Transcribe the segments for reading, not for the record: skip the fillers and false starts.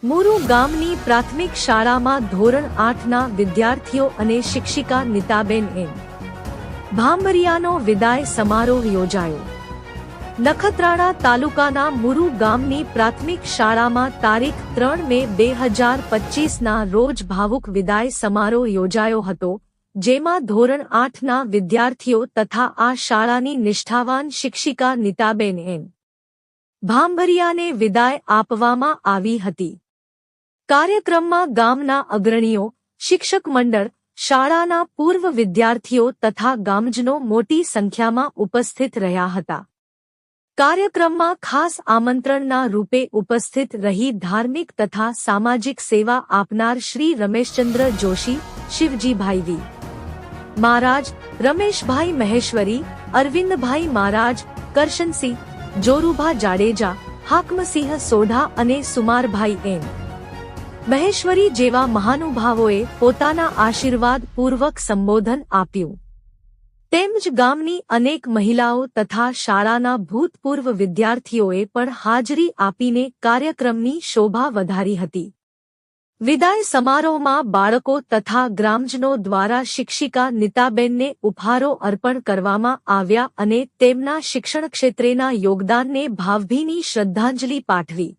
મુરુ ગામની પ્રાથમિક શાળામાં ધોરણ 8ના વિદ્યાર્થીઓ અને શિક્ષિકા નીતાબેન એમ. ભાંભરિયાનો વિદાય સમારોહ યોજાયો. નખત્રાણા તાલુકાના મુરુ ગામની પ્રાથમિક શાળામાં તારીખ 3 મે 2025ના રોજ ભાવુક વિદાય સમારોહ યોજાયો હતો, જેમાં ધોરણ 8ના વિદ્યાર્થીઓ તથા આ શાળાની નિષ્ઠાવાન શિક્ષિકા નીતાબેન એમ. ભાંભરિયાને વિદાય આપવામાં આવી હતી. કાર્યક્રમમાં ગામના અગ્રણીઓ, શિક્ષક મંડળ, શાળાના પૂર્વ વિદ્યાર્થીઓ તથા ગામજનો મોટી સંખ્યામાં ઉપસ્થિત રહ્યા હતા. કાર્યક્રમમાં ખાસ આમંત્રણના રૂપે ઉપસ્થિત રહી ધાર્મિક તથા સામાજિક સેવા આપનાર શ્રી રમેશચંદ્ર જોશી, શિવજીભાઈ વી. મહારાજ, રમેશભાઈ મહેશ્વરી, અરવિંદભાઈ મહારાજ, કરશનસિંહ, જોરુભા જાડેજા, હાકમસિંહ સોઢા અને સુમારભાઈ એમ. મહેશ્વરી જેવા મહાનુભાવોએ પોતાના આશીર્વાદ પૂર્વક સંબોધન આપ્યું. તેમજ ગામની અનેક મહિલાઓ તથા શાળાના ભૂતપૂર્વ વિદ્યાર્થીઓએ પણ હાજરી આપીને કાર્યક્રમની શોભા વધારી હતી. વિદાય સમારોહમાં બાળકો તથા ગ્રામજનો દ્વારા શિક્ષિકા નીતાબેનને ઉપહારો અર્પણ કરવામાં આવ્યા અને તેમના શિક્ષણ ક્ષેત્રેના યોગદાનને ભાવભીની શ્રદ્ધાંજલિ પાઠવી.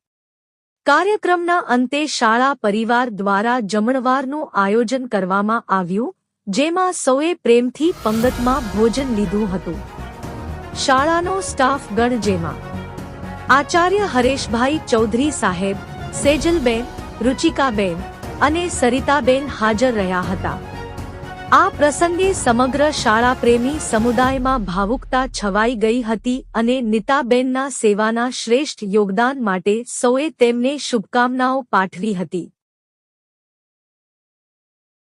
કાર્યક્રમના અંતે શાળા પરિવાર દ્વારા જમણવારનું આયોજન કરવામાં આવ્યું, જેમાં સૌએ પ્રેમથી પંગતમાં ભોજન લીધું હતું. શાળાનો સ્ટાફ ગણ, જેમાં આચાર્ય હરેશભાઈ ચૌધરી સાહેબ, સેજલબેન, રુચિકાબેન અને સરિતાબેન હાજર રહ્યા હતા. આ પ્રસંગે સમગ્ર શાળા પ્રેમી સમુદાયમાં ભાવુકતા છવાઈ ગઈ હતી અને નીતાબેનના સેવાના શ્રેષ્ઠ યોગદાન માટે સૌએ તેમને શુભકામનાઓ પાઠવી હતી.